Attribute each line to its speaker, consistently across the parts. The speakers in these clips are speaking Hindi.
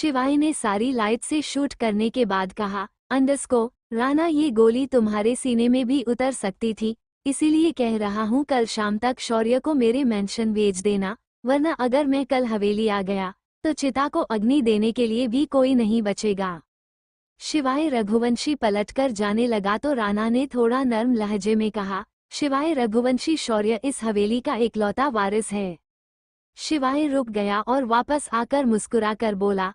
Speaker 1: शिवाय ने सारी लाइट से शूट करने के बाद कहा, राणा ये गोली तुम्हारे सीने में भी उतर सकती थी, इसीलिए कह रहा हूँ कल शाम तक शौर्य को मेरे मेंशन भेज देना, वरना अगर मैं कल हवेली आ गया तो चिता को अग्नि देने के लिए भी कोई नहीं बचेगा। शिवाय रघुवंशी पलटकर जाने लगा तो राणा ने थोड़ा नर्म लहजे में कहा, शिवाय रघुवंशी शौर्य इस हवेली का इकलौता वारिस है। शिवाय रुक गया और वापस आकर मुस्कुराकर बोला,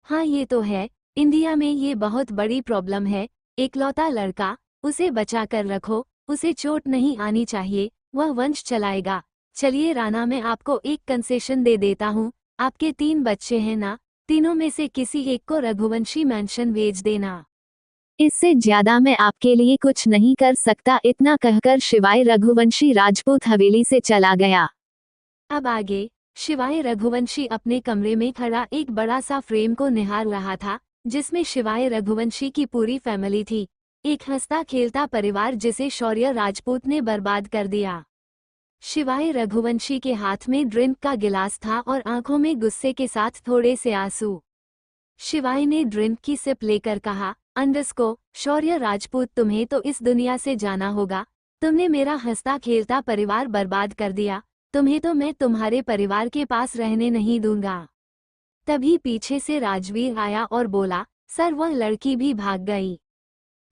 Speaker 1: हाँ ये तो है, इंडिया में ये बहुत बड़ी प्रॉब्लम है, इकलौता लड़का, उसे बचा कर रखो, उसे चोट नहीं आनी चाहिए, वह वंश चलाएगा। चलिए राणा, मैं आपको एक कंसेशन दे देता हूँ, आपके 3 बच्चे हैं ना, तीनों में से किसी एक को रघुवंशी मेंशन भेज देना। इससे ज्यादा मैं आपके लिए कुछ नहीं कर सकता। इतना कहकर शिवाय रघुवंशी राजपूत हवेली से चला गया। अब आगे शिवाय रघुवंशी अपने कमरे में खड़ा एक बड़ा सा फ्रेम को निहार रहा था, जिसमें शिवाय रघुवंशी की पूरी फैमिली थी, एक हंसता खेलता परिवार जिसे शौर्य राजपूत ने बर्बाद कर दिया। शिवाय रघुवंशी के हाथ में ड्रिंक का गिलास था और आंखों में गुस्से के साथ थोड़े से आंसू। शिवाय ने ड्रिंक की सिप लेकर कहा, शौर्य राजपूत, तुम्हें तो इस दुनिया से जाना होगा, तुमने मेरा हंसता खेलता परिवार बर्बाद कर दिया, तुम्हें तो मैं तुम्हारे परिवार के पास रहने नहीं दूंगा। तभी पीछे से राजवीर आया और बोला, सर वह लड़की भी भाग गई।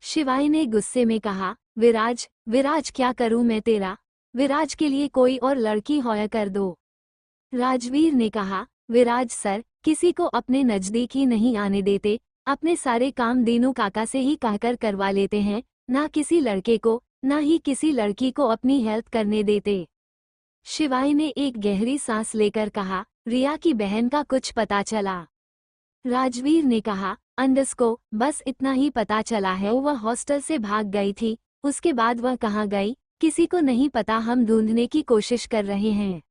Speaker 1: शिवाय ने गुस्से में कहा, विराज क्या करूं मैं तेरा, विराज के लिए कोई और लड़की होया कर दो। राजवीर ने कहा, विराज सर, किसी को अपने नजदीक ही नहीं आने देते, अपने सारे काम दीनू काका से ही कहकर करवा लेते हैं, ना किसी लड़के को, ना ही किसी लड़की को अपनी हेल्प करने देते। शिवाय ने एक गहरी सांस लेकर कहा, रिया की बहन का कुछ पता चला? राजवीर ने कहा, बस इतना ही पता चला है, वह हॉस्टल से भाग गई थी, उसके बाद वह कहाँ गई किसी को नहीं पता, हम ढूंढने की कोशिश कर रहे हैं।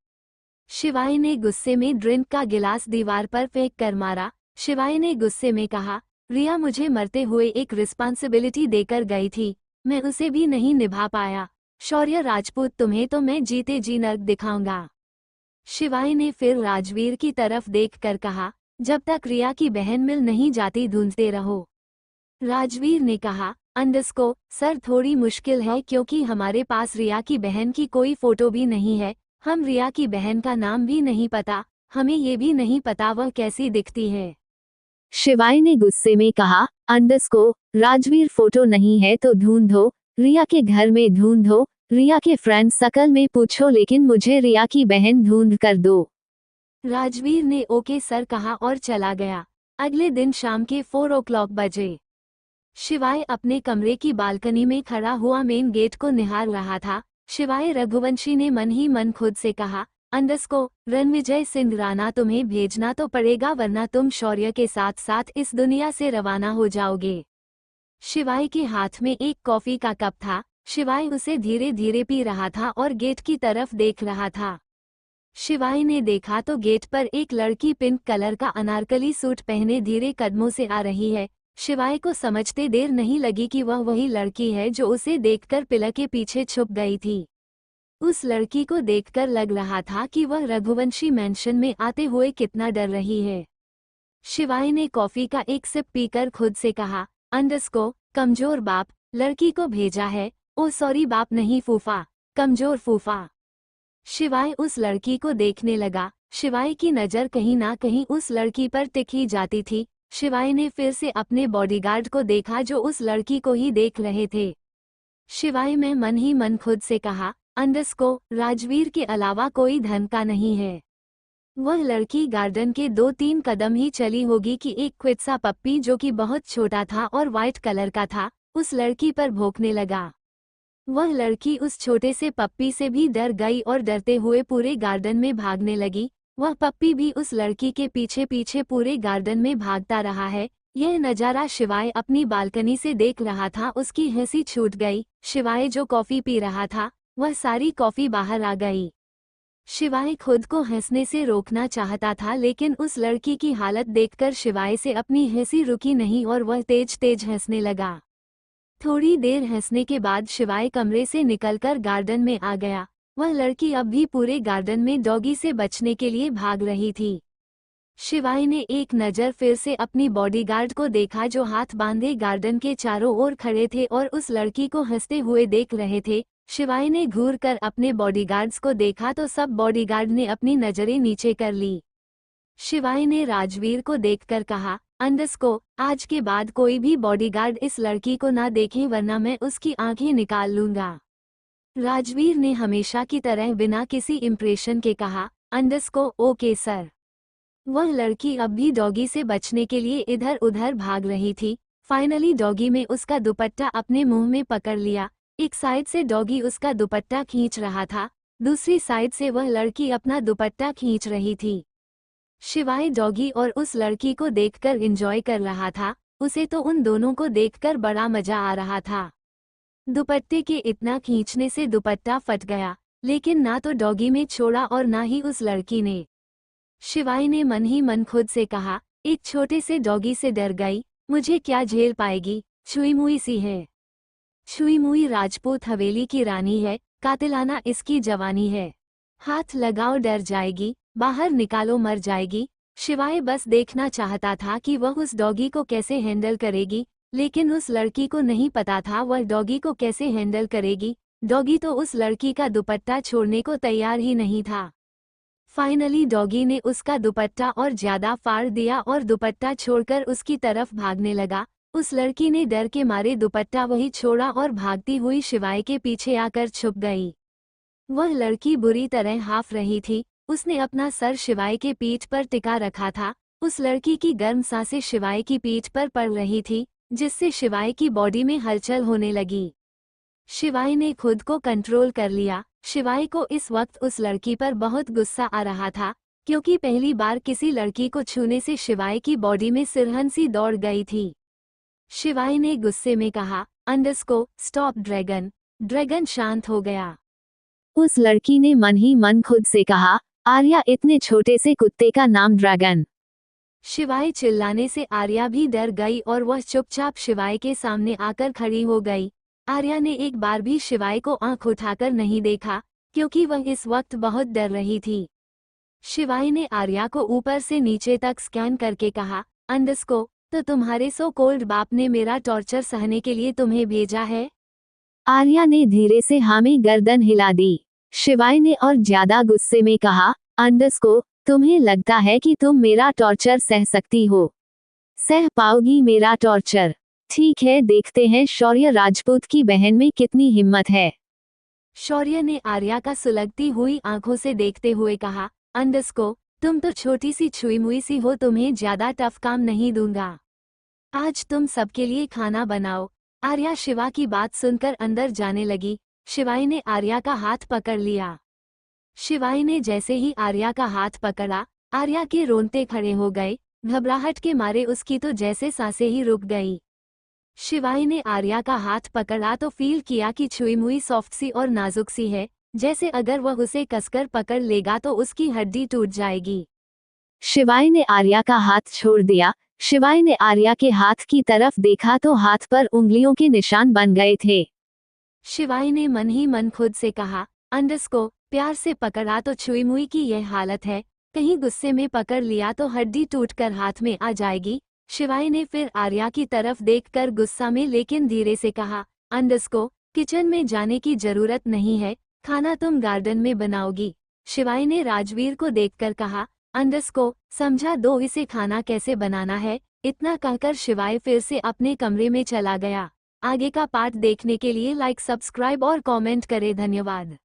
Speaker 1: शिवाय ने गुस्से में ड्रिंक का गिलास दीवार पर फेंक कर मारा। शिवाय ने गुस्से में कहा, रिया मुझे मरते हुए एक रिस्पॉन्सिबिलिटी देकर गई थी, मैं उसे भी नहीं निभा पाया। शौर्य राजपूत, तुम्हें तो मैं जीते जी नर्क दिखाऊंगा। शिवाय ने फिर राजवीर की तरफ देखकर कहा, जब तक रिया की बहन मिल नहीं जाती ढूंढते रहो। राजवीर ने कहा, सर थोड़ी मुश्किल है, क्योंकि हमारे पास रिया की बहन की कोई फोटो भी नहीं है, हम रिया की बहन का नाम भी नहीं पता, हमें ये भी नहीं पता वह कैसी दिखती है। शिवाय ने गुस्से में कहा, राजवीर फोटो नहीं है तो ढूंढो, रिया के घर में ढूंढो, रिया के फ्रेंड सर्कल में पूछो, लेकिन मुझे रिया की बहन ढूंढ कर दो। राजवीर ने ओके सर कहा और चला गया। अगले दिन शाम के 4 o'clock बजे शिवाय अपने कमरे की बालकनी में खड़ा हुआ मेन गेट को निहार रहा था। शिवाय रघुवंशी ने मन ही मन खुद से कहा, रणविजय सिंह राणा, तुम्हें भेजना तो पड़ेगा, वरना तुम शौर्य के साथ साथ इस दुनिया से रवाना हो जाओगे। शिवाय के हाथ में एक कॉफी का कप था। शिवाय उसे धीरे धीरे पी रहा था और गेट की तरफ देख रहा था। शिवाय ने देखा तो गेट पर एक लड़की पिंक कलर का अनारकली सूट पहने धीरे कदमों से आ रही है। शिवाय को समझते देर नहीं लगी कि वह वही लड़की है जो उसे देखकर पिलर के पीछे छुप गई थी। उस लड़की को देखकर लग रहा था कि वह रघुवंशी मैंशन में आते हुए कितना डर रही है। शिवाय ने कॉफी का एक सिप पीकर खुद से कहा, कमजोर बाप, लड़की को भेजा है, ओ सॉरी बाप नहीं फूफा, कमजोर फूफा। शिवाय उस लड़की को देखने लगा। शिवाय की नज़र कहीं ना कहीं उस लड़की पर टिकी जाती थी। शिवाय ने फिर से अपने बॉडीगार्ड को देखा जो उस लड़की को ही देख रहे थे। शिवाय में मन ही मन खुद से कहा, राजवीर के अलावा कोई धन का नहीं है। वह लड़की गार्डन के 2-3 कदम ही चली होगी कि एक क्विट सा पप्पी जो कि बहुत छोटा था और वाइट कलर का था, उस लड़की पर भौंकने लगा। वह लड़की उस छोटे से पप्पी से भी डर गई और डरते हुए पूरे गार्डन में भागने लगी। वह पप्पी भी उस लड़की के पीछे पीछे पूरे गार्डन में भागता रहा है। यह नज़ारा शिवाय अपनी बालकनी से देख रहा था। उसकी हंसी छूट गई। शिवाय जो कॉफी पी रहा था वह सारी कॉफी बाहर आ गई। शिवाय खुद को हंसने से रोकना चाहता था, लेकिन उस लड़की की हालत देखकर शिवाय से अपनी हंसी रुकी नहीं और वह तेज तेज हंसने लगा। थोड़ी देर हंसने के बाद शिवाय कमरे से निकलकर गार्डन में आ गया। वह लड़की अब भी पूरे गार्डन में डॉगी से बचने के लिए भाग रही थी। शिवाय ने एक नज़र फिर से अपनी बॉडीगार्ड को देखा जो हाथ बांधे गार्डन के चारों ओर खड़े थे और उस लड़की को हंसते हुए देख रहे थे। शिवाय ने घूर कर अपने बॉडीगार्ड्स को देखा तो सब बॉडीगार्ड ने अपनी नजरें नीचे कर ली। शिवाय ने राजवीर को देखकर कहा, अंडस्को, आज के बाद कोई भी बॉडीगार्ड इस लड़की को ना देखे वरना मैं उसकी आंखें निकाल लूंगा। राजवीर ने हमेशा की तरह बिना किसी इम्प्रेशन के कहा, अंडस्को, ओके सर। वह लड़की अब भी डॉगी से बचने के लिए इधर उधर भाग रही थी। फाइनली डॉगी में उसका दुपट्टा अपने मुंह में पकड़ लिया। एक साइड से डॉगी उसका दुपट्टा खींच रहा था, दूसरी साइड से वह लड़की अपना दुपट्टा खींच रही थी। शिवाय डॉगी और उस लड़की को देखकर एंजॉय कर रहा था। उसे तो उन दोनों को देखकर बड़ा मजा आ रहा था। दुपट्टे के इतना खींचने से दुपट्टा फट गया, लेकिन ना तो डॉगी में छोड़ा और ना ही उस लड़की ने। शिवाय ने मन ही मन खुद से कहा, एक छोटे से डॉगी से डर गई, मुझे क्या झेल पाएगी, छुई मुई सी है। छुई मुई राजपूत हवेली की रानी है, कातिलाना इसकी जवानी है। हाथ लगाओ डर जाएगी, बाहर निकालो मर जाएगी। शिवाय बस देखना चाहता था कि वह उस डॉगी को कैसे हैंडल करेगी, लेकिन उस लड़की को नहीं पता था वह डॉगी को कैसे हैंडल करेगी। डॉगी तो उस लड़की का दुपट्टा छोड़ने को तैयार ही नहीं था। फाइनली डॉगी ने उसका दुपट्टा और ज्यादा फाड़ दिया और दुपट्टा छोड़कर उसकी तरफ भागने लगा। उस लड़की ने डर के मारे दुपट्टा वही छोड़ा और भागती हुई शिवाय के पीछे आकर छुप गई। वह लड़की बुरी तरह हाफ रही थी। उसने अपना सर शिवाय के पीठ पर टिका रखा था। उस लड़की की गर्म सांसें शिवाय की पीठ पर पड़ रही थी, जिससे शिवाय की बॉडी में हलचल होने लगी। शिवाय ने खुद को कंट्रोल कर लिया। शिवाय को इस वक्त उस लड़की पर बहुत गुस्सा आ रहा था, क्योंकि पहली बार किसी लड़की को छूने से शिवाय की बॉडी में सिरहन सी दौड़ गई थी। शिवाय ने गुस्से में कहा, अंडस्को, स्टॉप ड्रैगन। ड्रैगन शांत हो गया। उस लड़की ने मन ही मन खुद से कहा, आर्या, इतने छोटे से कुत्ते का नाम ड्रैगन। शिवाय चिल्लाने से आर्या भी डर गई और वह चुपचाप शिवाय के सामने आकर खड़ी हो गई। आर्या ने एक बार भी शिवाय को आंख उठाकर नहीं देखा, क्योंकि वह इस वक्त बहुत डर रही थी। शिवाय ने आर्या को ऊपर से नीचे तक स्कैन करके कहा, अंडस्को, तो तुम्हारे सो कोल्ड बाप ने मेरा टॉर्चर सहने के लिए तुम्हें भेजा है? आर्या ने धीरे से हाँ में गर्दन हिला दी। शिवाय ने और ज्यादा गुस्से में कहा, अंडस्को, तुम्हें लगता है कि तुम मेरा टॉर्चर सह सकती हो? सह पाओगी मेरा टॉर्चर? ठीक है, देखते हैं शौर्य राजपूत की बहन में कितनी हिम्मत है। शौर्य ने आर्या का सुलगती हुई आंखों से देखते हुए कहा, अंडस्को, तुम तो छोटी सी छुई मुई सी हो, तुम्हें ज्यादा टफ काम नहीं दूंगा। आज तुम सबके लिए खाना बनाओ। आर्या शिवा की बात सुनकर अंदर जाने लगी। शिवाय ने आर्या का हाथ पकड़ लिया। शिवाय ने जैसे ही आर्या का हाथ पकड़ा, आर्या के रोंगटे खड़े हो गए। घबराहट के मारे उसकी तो जैसे सांसें ही रुक गई। शिवाय ने आर्या का हाथ पकड़ा तो फील किया कि छुई मुई सॉफ्ट सी और नाजुक सी है, जैसे अगर वह उसे कसकर पकड़ लेगा तो उसकी हड्डी टूट जाएगी। शिवाय ने आर्या का हाथ छोड़ दिया। शिवाय ने आर्या के हाथ की तरफ देखा तो हाथ पर उंगलियों के निशान बन गए थे। शिवाय ने मन ही मन खुद से कहा, अंडस्को, प्यार से पकड़ा तो छुई मुई की यह हालत है, कहीं गुस्से में पकड़ लिया तो हड्डी टूटकर हाथ में आ जाएगी। शिवाय ने फिर आर्या की तरफ देखकर गुस्सा में लेकिन धीरे से कहा, अंडस्को, किचन में जाने की जरूरत नहीं है, खाना तुम गार्डन में बनाओगी। शिवाय ने राजवीर को देखकर कहा, अंडस्को, समझा दो इसे खाना कैसे बनाना है। इतना कहकर शिवाय फिर से अपने कमरे में चला गया। आगे का पार्ट देखने के लिए लाइक, सब्सक्राइब और कमेंट करें। धन्यवाद।